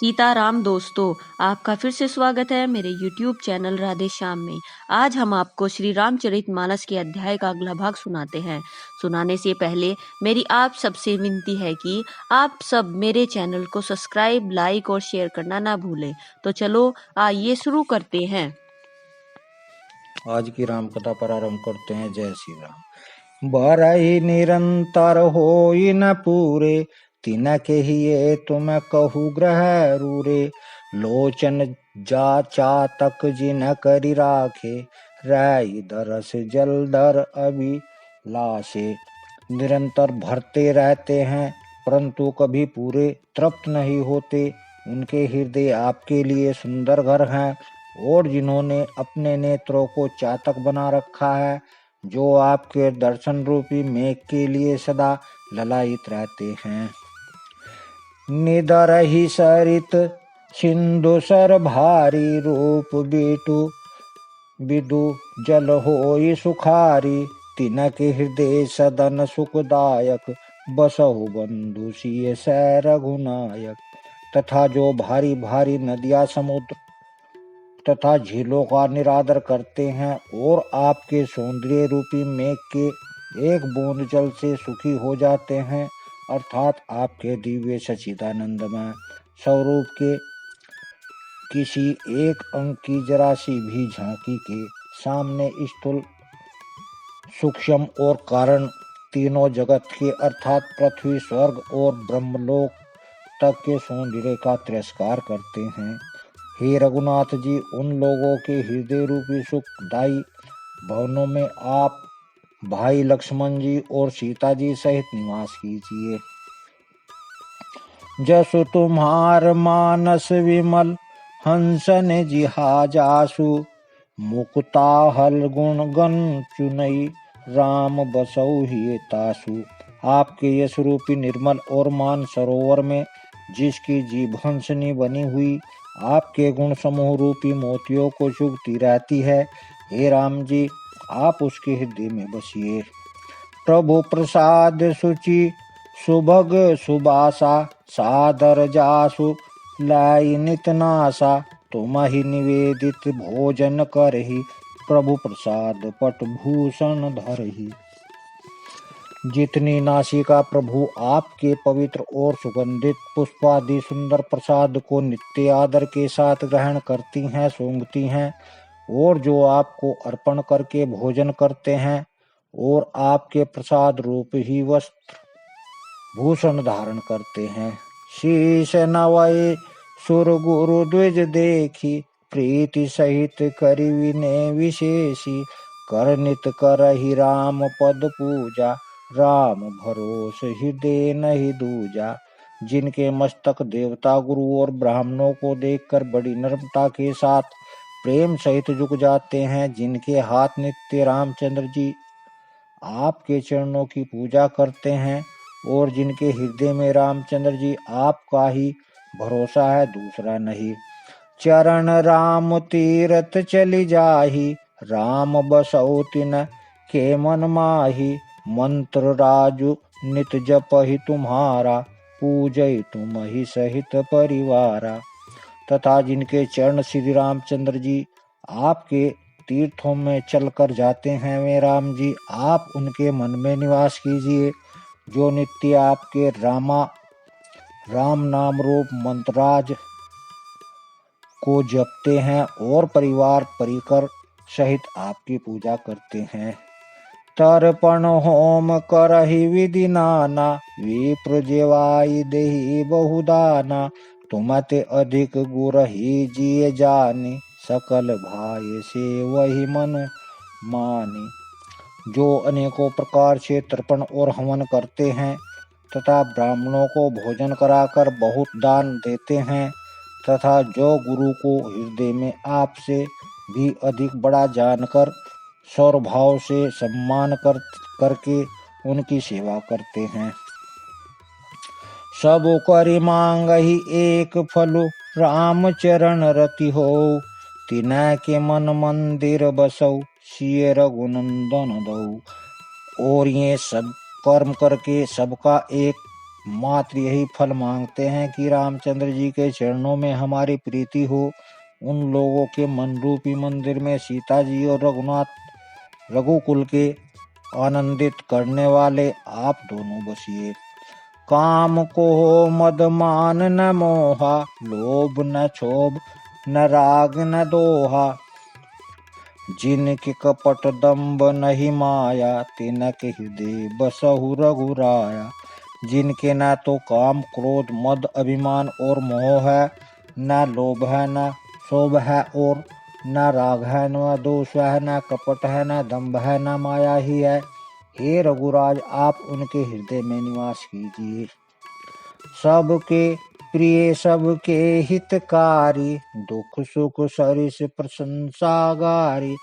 सीताराम दोस्तों, आपका फिर से स्वागत है मेरे YouTube चैनल राधे श्याम में। आज हम आपको श्री रामचरितमानस के अध्याय का अगला भाग सुनाते हैं। सुनाने से पहले मेरी आप सबसे विनती है कि आप सब मेरे चैनल को सब्सक्राइब, लाइक और शेयर करना ना भूलें। तो चलो आइए शुरू करते हैं। आज की राम कथा प्रारंभ करते हैं। जय श्री राम। बरई निरंतर होई न पूरे, तिनके हिये तुम कहु ग्रह रूरे। लोचन जा चातक जिन करि राखे, रई दरस जलधर अभिलाषे। निरंतर भरते रहते हैं परंतु कभी पूरे तृप्त नहीं होते। उनके हृदय आपके लिए सुंदर घर हैं, और जिन्होंने अपने नेत्रों को चातक बना रखा है, जो आपके दर्शन रूपी मेघ के लिए सदा ललायित रहते हैं। निदर ही सरित सिंधु सर भारी, रूप बीटु बिदु जल होई सुखारी। तिनके हृदय सदन सुखदायक, बसहु बंधु सिय सै रघुनायक। तथा जो भारी भारी नदियां, समुद्र तथा झीलों का निरादर करते हैं, और आपके सौंदर्य रूपी मेघ के एक बूंद जल से सुखी हो जाते हैं, अर्थात आपके दिव्य सच्चिदानंदमय स्वरूप के किसी एक अंग की जरा सी भी झांकी के सामने स्थूल, सूक्ष्म और कारण तीनों जगत के अर्थात पृथ्वी, स्वर्ग और ब्रह्मलोक तक के सौंदर्य का तिरस्कार करते हैं। हे रघुनाथ जी, उन लोगों के हृदय रूपी सुखदायी भवनों में आप भाई लक्ष्मण जी और सीता जी सहित निवास कीजिए। जसु तुम्हार मानस विमल, हंसन जिहाजासु। मुकुता हल गुण गण चुनई, राम बसऊ ही तासु। आपके यश रूपी निर्मल और मान सरोवर में जिसकी जीभ हंसनी बनी हुई आपके गुण समूह रूपी मोतियों को चुगती रहती है, हे राम जी, आप उसके हृदय में बसिए। प्रभु प्रसाद सुचि सुभग सुबासा, सादर जासु लाई नितनासा। तुम ही निवेदित भोजन करहि, प्रभु प्रसाद पट भूषण धरहि। जितनी नासिका प्रभु आपके पवित्र और सुगंधित पुष्पादि सुंदर प्रसाद को नित्य आदर के साथ ग्रहण करती हैं, सूंघती हैं, और जो आपको अर्पण करके भोजन करते हैं, और आपके प्रसाद रूप ही वस्त्र भूषण धारण करते हैं। शीश नवय सुर गुरु द्विज देखी, प्रीति सहित करि विनय विशेषी। कर नित करहि राम पद पूजा, राम भरोस हृदय नहीं दूजा। जिनके मस्तक देवता, गुरु और ब्राह्मणों को देखकर बड़ी नम्रता के साथ प्रेम सहित झुक जाते हैं, जिनके हाथ नित्य रामचंद्र जी आपके चरणों की पूजा करते हैं, और जिनके हृदय में रामचंद्र जी आपका ही भरोसा है, दूसरा नहीं। चरण राम तीरथ चली जाहि, राम बसौ तिन के मन माहि। मंत्र राजु नित जपहि तुम्हारा, पूजय तुम ही सहित परिवारा। तथा जिनके चरण श्री रामचंद्र जी आपके तीर्थों में चलकर जाते हैं, वे राम जी, आप उनके मन में निवास कीजिए। जो नित्य आपके राम नाम रूप मंत्रराज को जपते हैं, और परिवार परिकर सहित आपकी पूजा करते हैं। तर्पण होम करहि विधि नाना, विप्र जेवाई देहि बहुदाना। तुमते अधिक गुरहि जिय जानि, सकल भाई से वही मन मानी। जो अनेकों प्रकार से तर्पण और हवन करते हैं, तथा ब्राह्मणों को भोजन कराकर बहुत दान देते हैं, तथा जो गुरु को हृदय में आपसे भी अधिक बड़ा जानकर सौरभाव से सम्मान करके उनकी सेवा करते हैं। सब करि मांगहि एक फलु, राम चरण रति हो। तिनय के मन मंदिर बसौ, सिय रघुनंदन दऊ। और ये सब कर्म करके सबका एक मात्र यही फल मांगते हैं कि रामचंद्र जी के चरणों में हमारी प्रीति हो। उन लोगों के मन रूपी मंदिर में सीता जी और रघुकुल के आनंदित करने वाले आप दोनों बसिए। काम को हो मद मान न मोहा, लोभ न क्षोभ न राग न दोहा। जिनके कपट दम्भ नहीं माया, तिनके हृदय बसहु रघुराया। जिनके न तो काम क्रोध मद अभिमान और मोह है, न लोभ है न क्षोभ है और न राग है न दोष है, न कपट है न दम्भ है न माया ही है। हे रघुराज, आप उनके हृदय में निवास कीजिए। सबके प्रिय सबके हितकारी, दुख सुख सरिस प्रशंसा गारी।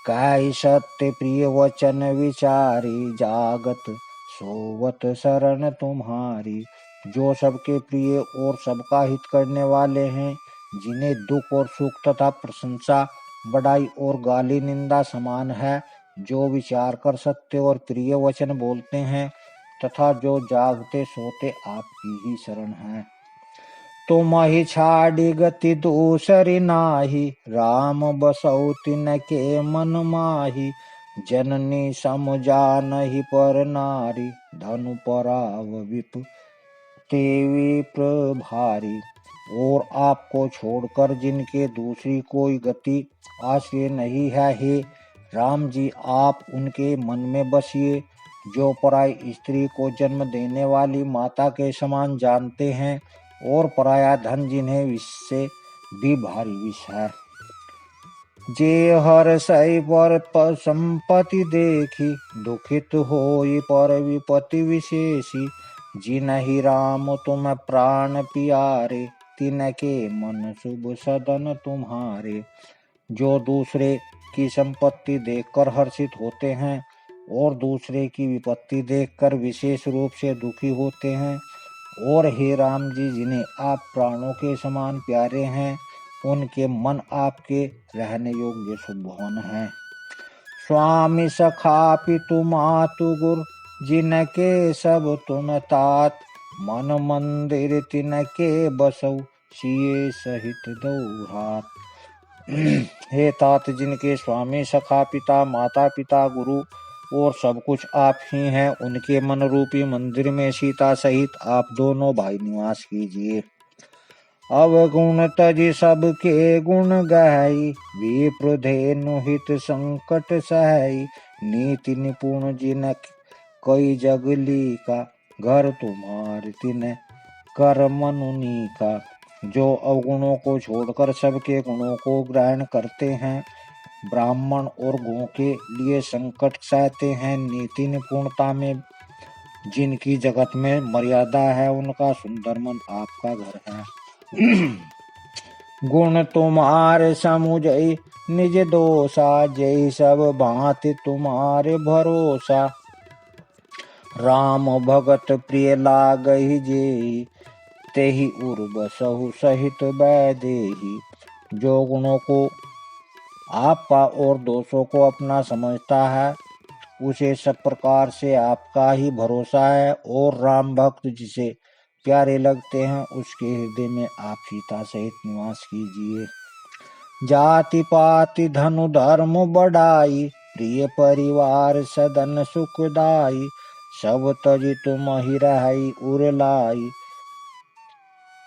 काई सत्य प्रिय वचन विचारी, जागत सोवत शरण तुम्हारी। जो सबके प्रिय और सबका हित करने वाले हैं, जिन्हें दुख और सुख तथा प्रशंसा बड़ाई और गाली निंदा समान है, जो विचार कर सत्य और प्रिय वचन बोलते हैं तथा जो जागते सोते आपकी ही शरण है। तुमहि छाड़ी गति दूसरी नाही, राम बसौ तिनके मन माही। जननी सम जानहि पर नारी, धनु पराव विप ते विप्र भारी। और आपको छोड़कर जिनके दूसरी कोई गति आश्रय नहीं है, हे राम जी, आप उनके मन में बसिए। जो पराई स्त्री को जन्म देने वाली माता के समान जानते हैं और पराया धन जिन्हें विष से भी भारी विष है। जे हर सई पर संपत्ति देखी, दुखित होई पर विपत्ति विशेषी। जिनहि राम तुम प्राण प्यारे, तिनके मन शुभ सदन तुम्हारे। जो दूसरे की संपत्ति देखकर हर्षित होते हैं और दूसरे की विपत्ति देखकर विशेष रूप से दुखी होते हैं, और हे राम जी, जिन्हें आप प्राणों के समान प्यारे हैं, उनके मन आपके रहने योग्य सुभवन हैं। स्वामी सखा पितु मातु गुर, जिनके सब तुम तात। मन मंदिर तिनके बसौ, सिए सहित दऊ हाथ। हे तात, जिनके स्वामी सखा पिता माता पिता गुरु और सब कुछ आप ही हैं, उनके मन रूपी मंदिर में सीता सहित आप दोनों भाई निवास कीजिए। अवगुण तज सबके गुण गाई, विप्र धेनु हित संकट सहाई। नीति निपुण जिन कई जगली का, घर तुम्हार तिन कर मनुनी का। जो अवगुणों को छोड़कर सबके गुणों को ग्रहण करते हैं, ब्राह्मण और गौ के लिए संकट सहते हैं, नीति निपुणता में जिनकी जगत में मर्यादा है, उनका सुंदर मन आपका घर है। गुण तुम्हारे समुझई निज दोषा, जय सब भांति तुम्हारे भरोसा। राम भगत प्रिय लागहि जेहि, तेहि उर बसहु सहित बैदेहि। जो गुणों को आपका और दोषों को अपना समझता है, उसे सब प्रकार से आपका ही भरोसा है, और राम भक्त जिसे प्यारे लगते हैं, उसके हृदय में आप सीता सहित निवास कीजिए। जाति पाति धनु धर्म बढ़ाई, प्रिय परिवार सदन सुखदाई। सब तज तुम ही रहई उर लाई,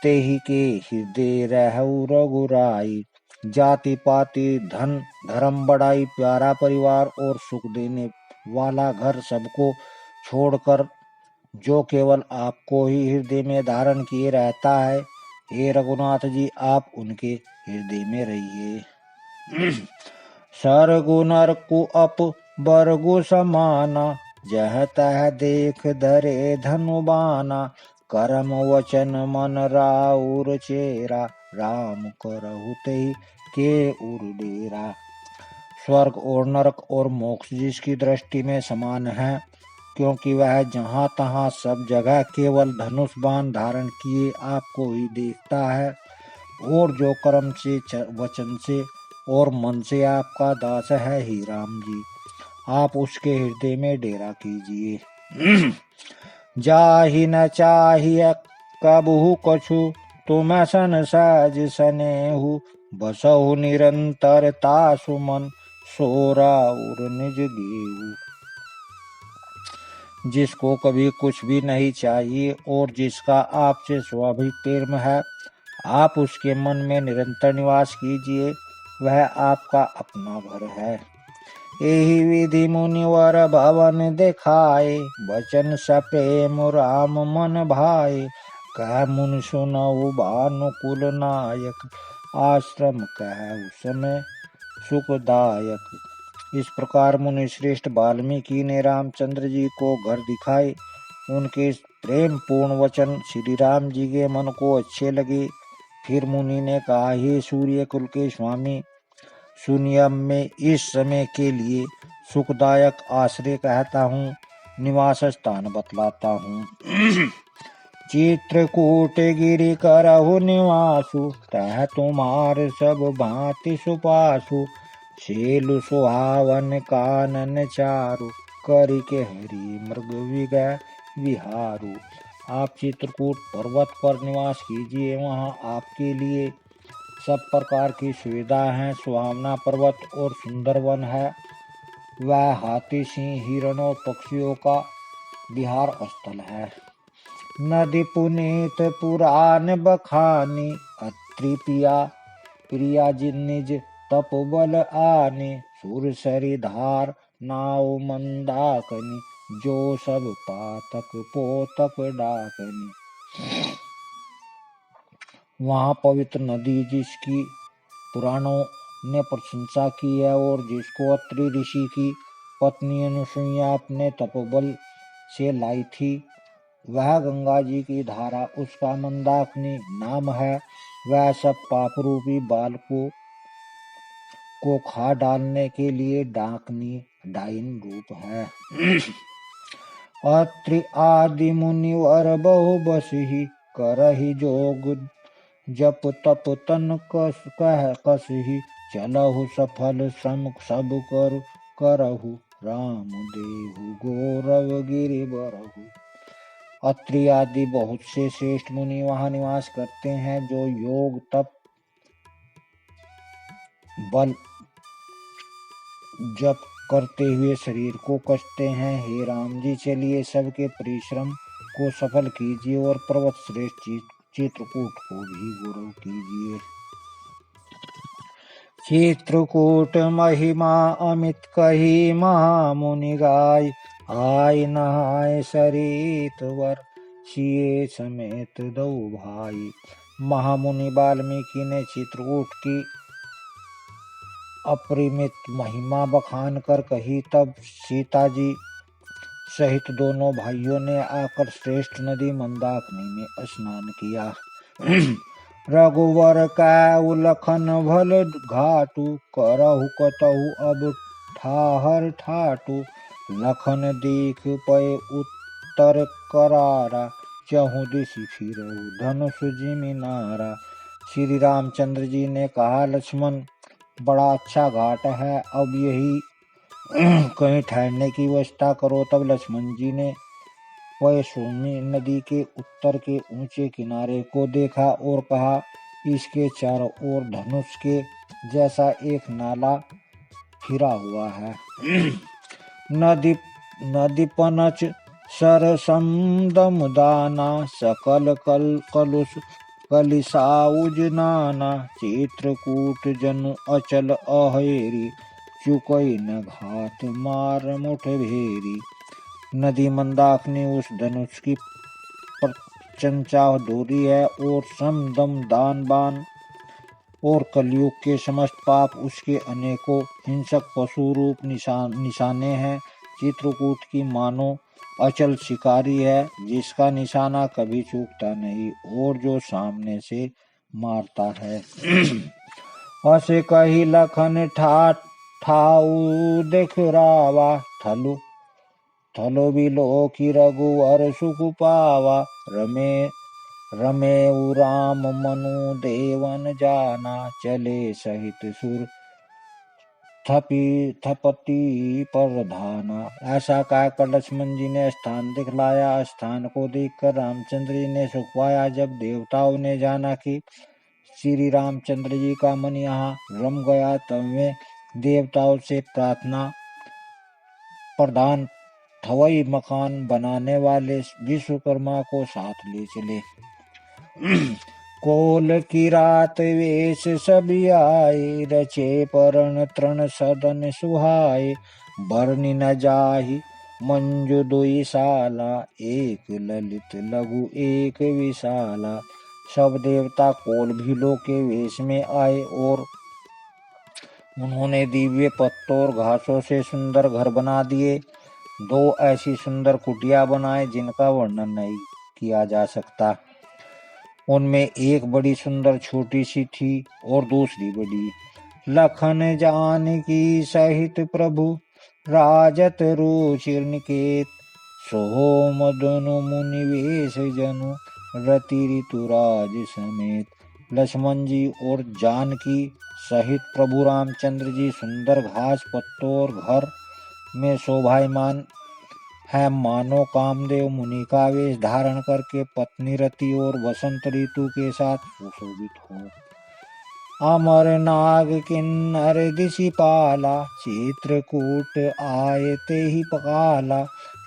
तेहि के हृदय रहु रघुराई। जाति पाति धन धर्म बढ़ाई, प्यारा परिवार और सुख देने वाला घर सबको छोड़कर जो केवल आपको ही हृदय में धारण किए रहता है, हे रघुनाथ जी, आप उनके हृदय में रहिए। सरगु नरकु अप बरगु समाना, जह तह देख धरे धनुबाना। करम वचन मन राउर चेरा, राम करहु तेहि के उर डेरा। स्वर्ग और नरक और मोक्ष जिसकी दृष्टि में समान है, क्योंकि वह जहाँ तहाँ सब जगह केवल धनुष बाण धारण किए आपको ही देखता है, और जो कर्म से वचन से और मन से आपका दास है, ही राम जी, आप उसके हृदय में डेरा कीजिए। जाहि न चाहिए कबहु कछु, तुम सन सहज सनेहु, बसहु निरंतरता सुमन, सोरा उर निज गेहु। जिसको कभी कुछ भी नहीं चाहिए और जिसका आपसे स्वाभाविक प्रेम है, आप उसके मन में निरंतर निवास कीजिए, वह आपका अपना घर है। यही विधि मुनिवर भवन दिखाए, बचन सप्रेम राम मन भाए, कह मुनि सुनऊ भानुकुल नायक, आश्रम कह उसमें सुखदायक। इस प्रकार मुनि श्रेष्ठ वाल्मीकि ने रामचंद्र जी को घर दिखाए। उनके प्रेम पूर्ण वचन श्री राम जी के मन को अच्छे लगे। फिर मुनि ने कहा, हे सूर्य कुल के स्वामी, सुनिए, अब मैं इस समय के लिए सुखदायक आश्रय कहता हूँ, निवास स्थान बतलाता हूँ। चित्रकूट गिरि करहु निवासु, तह तुम्हार सब भांति सुपासु, सेलु सुहावन कानन चारु, करि के हरि मृग विगह विहारु। आप चित्रकूट पर्वत पर निवास कीजिए, वहाँ आपके लिए सब प्रकार की सुविधा है। सुहावना पर्वत और सुंदर वन है। वह हाथी, सिंह, हिरण और पक्षियों का विहार स्थल है। नदी पुनीत पुराण बखानी, अत्रि प्रिया जिन निज तप बल आने, सुर सरी धार नाव मंदाकनी, जो सब पातक पोतक डाकनी। वहाँ पवित्र नदी जिसकी पुराणों ने प्रशंसा की है और जिसको अत्रि ऋषि की पत्नी अनुसुईया अपने तपोबल से लाई थी, वह गंगा जी की धारा, उसका मंदाकिनी नाम है। वह सब पाप रूपी बाल को खा डालने के लिए डाकनी डाइन रूप है। अत्रि आदि मुनिवर बहु बसहि, करहि जोग जप तप तन कसहि, चलहु सफल श्रम सब करहु, राम देहु गौरव गिरि बरहु। अत्रि आदि बहुत से श्रेष्ठ मुनि वहाँ निवास करते हैं, जो योग तप बल जप करते हुए शरीर को कसते हैं। हे राम जी, चलिए सबके परिश्रम को सफल कीजिए और पर्वत श्रेष्ठ चित्रकूट को भी गौरव कीजिए। चित्रकूट महिमा अमित कही, महामुनि गाय, आय नहाय सरित वर, सिए समेत दो भाई। महामुनि वाल्मीकि ने चित्रकूट की अपरिमित महिमा बखान कर कही। तब सीता जी सहित दोनों भाइयों ने आकर श्रेष्ठ नदी मंदाकिनी में स्नान किया। रघुवर कै लखन भल घाटू, करहु कतहु अब ठाहर ठाटू, लखन देख पय उत्तर करारा, चहु दिशि फिरहु धनुष जिमिनारा। श्री रामचंद्र जी ने कहा, लक्ष्मण, बड़ा अच्छा घाट है, अब यही कहीं ठहरने की व्यवस्था करो। तब लक्ष्मण जी ने पयस्विनी नदी के उत्तर के ऊंचे किनारे को देखा और कहा, इसके चारों ओर धनुष के जैसा एक नाला फिरा हुआ है। नदी पनच सर समदम दाना, सकल कलुष कलिसाउज नाना, चित्रकूट जनु अचल अहेरी, चुकई न घात मार मुठ भेरी। नदी मंदाकिनी उस धनुष की प्रचंचा डोरी है और समदम दान बाण और कलयुग के समस्त पाप उसके अनेकों हिंसक पशु रूप निशाने हैं। चित्रकूट की मानो अचल शिकारी है, जिसका निशाना कभी चूकता नहीं और जो सामने से मारता है। असे कही लखन ठाऊ दिखरावा, थलो बिलो की रघुवर सुख पावा, रमे राम मनु देवन जाना, चले सहित सुर स्थपति प्रधाना। ऐसा कहकर लक्ष्मण जी ने स्थान दिखलाया। स्थान को देखकर रामचंद्र जी ने सुख पाया। जब देवताओं ने जाना कि श्री रामचंद्र जी का मन यहाँ रम गया, तब वे देवताओं से प्रार्थना प्रधान थवई मकान बनाने वाले विश्वकर्मा को साथ ले चले। कोल की रात वेश सभी आए, रचे परण तृण सदन सुहाए। बरनी न जाहि मंजु दुई साला, एक ललित लघु एक विशाला। सब देवता कोल भीलों के वेश में आए और उन्होंने दिव्य पत्तों और घासों से सुंदर घर बना दिए। दो ऐसी सुंदर कुटिया बनाए जिनका वर्णन नहीं किया जा सकता। उनमें एक बड़ी सुंदर छोटी सी थी और दूसरी बड़ी। लखन जानकी सहित प्रभु राजत रुचिर निकेत, सोम दोनों मुनि वेश जनु, रति ऋतुराज समेत। लक्ष्मण जी और जानकी सहित प्रभु रामचंद्र जी सुंदर घास पत्तों और घर में शोभायमान है, मानो कामदेव मुनि का वेश धारण करके पत्नी रति और वसंत ऋतु के साथ सुशोभित हो। अमर नाग किन्नर दिशिपाला, चित्रकूट आए ते ही पकाला।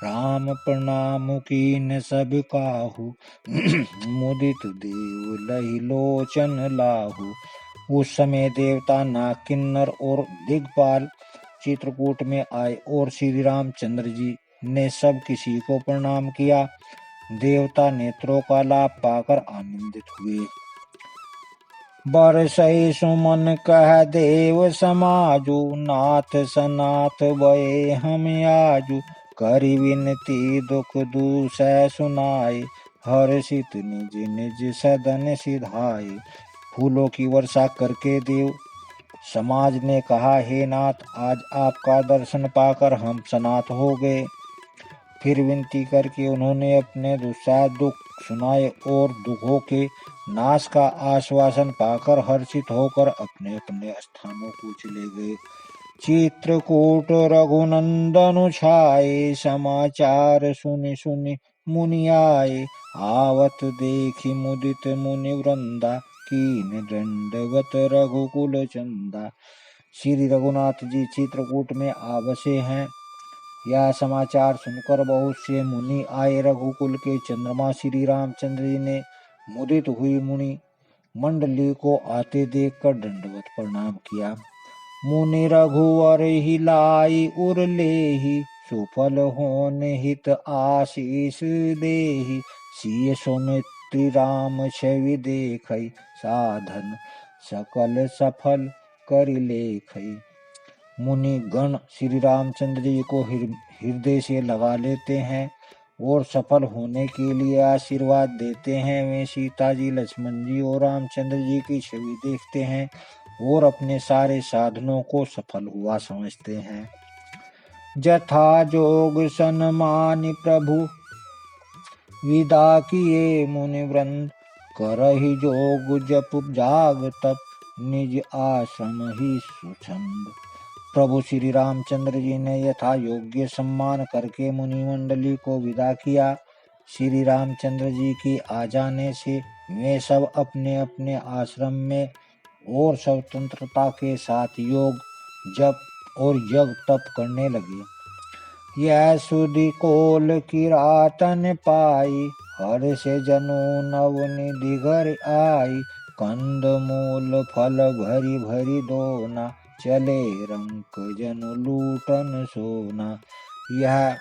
राम प्रणाम कीन सब काहू, मुदित देव लहि लोचन लाहू। उस समय देवता नाग किन्नर और दिग्पाल चित्रकूट में आए और श्री रामचंद्र जी ने सब किसी को प्रणाम किया। देवता नेत्रों का लाभ पाकर आनंदित हुए। बरसई सुमन कह देव समाजु, नाथ सनाथ बये हम आजु। करि विनती दुख दूसै सुनाए, हर्षित निज निज सदन सिधाए। फूलों की वर्षा करके देव समाज ने कहा, हे नाथ, आज आपका दर्शन पाकर हम सनाथ हो गए। फिर विनती करके उन्होंने अपने दुस्सह दुख सुनाए और दुखों के नाश का आश्वासन पाकर हर्षित होकर अपने अपने स्थानों को चले गए। चित्रकूट रघुनंदन छाए, समाचार सुनि सुनि मुनि आए। आवत देखी मुदित मुनि वृंदा, कीन दंडवत रघुकुल चंदा। श्री रघुनाथ जी चित्रकूट में आबसे हैं। यह समाचार सुनकर बहुत से मुनि आए। रघुकुल के चंद्रमा श्री रामचंद्र जी ने मुदित हुई मुनि मंडली को आते देखकर दंडवत प्रणाम किया। मुनि रघुवर ही लाई उर लेहि, सुफल होन हित आशीष देहि। सिय सुमित्रि राम छवि देखै, साधन सकल सफल करि लेखै। मुनि गण श्री रामचंद्र जी को हृदय से लगा लेते हैं और सफल होने के लिए आशीर्वाद देते हैं। वे सीता जी, लक्ष्मण जी और रामचंद्र जी की छवि देखते हैं और अपने सारे साधनों को सफल हुआ समझते हैं। जथा जोग सन्मानि प्रभु, विदा किए मुनि वृंद। करहि जोग जप जाग तप, निज आश्रम ही सुछंद। प्रभु श्री रामचंद्र जी ने यथा योग्य सम्मान करके मुनि मंडली को विदा किया। श्री रामचंद्र जी की आ जाने से वे सब अपने अपने आश्रम में और स्वतंत्रता के साथ योग जप और यज्ञ तप करने लगे। यह सुधि कोल की रातन पाई, हर से जनु नव निधि घर आई। कंद मूल फल भरी भरी दोना, चले रंक जनु लूटन सोना। यह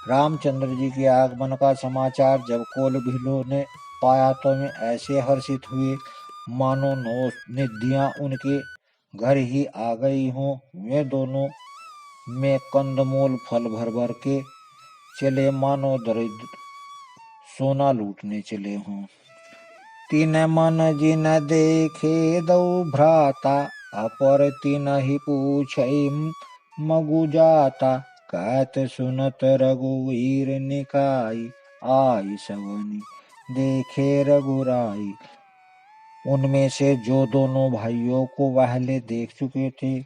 रामचंद्र जी के आगमन का समाचार जब कोल भीलों ने पाया तो वे ऐसे हर्षित हुए मानो 9 निधियां उनके घर ही आ गई हों। वे दोनों में कंदमूल फल भर भर के चले मानो दरिद्र सोना लूटने चले हों। तीन मन जिन देखे दो भ्राता, अपर तीन ही पूछई मगु जाता। कहत सुनत रघुवीर निकाई, आई सवनी देखे रघुराई। उनमें से जो दोनों भाइयों को पहले देख चुके थे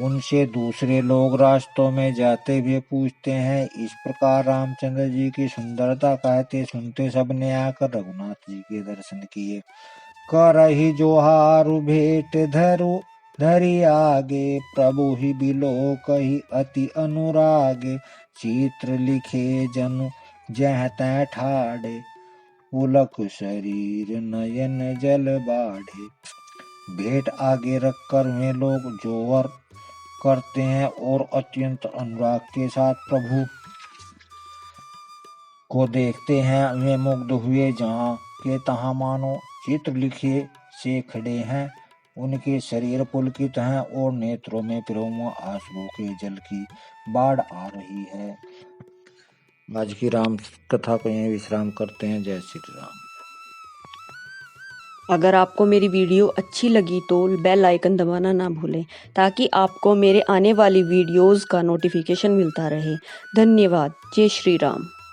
उनसे दूसरे लोग रास्तों में जाते हुए पूछते हैं। इस प्रकार रामचंद्र जी की सुंदरता कहते सुनते सबने आकर रघुनाथ जी के दर्शन किए। करहि जोहारु भेंट धरु धरि आगे, प्रभु ही बिलो कही अति अनुरागे। चित्र लिखे जनु जह तै ठाड़े, पुलक शरीर नयन जल बाढ़े। भेंट आगे रखकर वे लोग जोहर करते हैं और अत्यंत अनुराग के साथ प्रभु को देखते हैं। वे मुग्ध हुए जहाँ के तहाँ मानो चित्र लिखे से खड़े हैं। उनके शरीर पुलकित हैं और नेत्रों में प्रेम आंसुओं के जल की बाढ़ आ रही है। आज की राम कथा को यहीं विश्राम करते हैं। जय श्री राम। अगर आपको मेरी वीडियो अच्छी लगी तो बेल आइकन दबाना ना भूलें ताकि आपको मेरे आने वाली वीडियोस का नोटिफिकेशन मिलता रहे। धन्यवाद। जय श्री राम।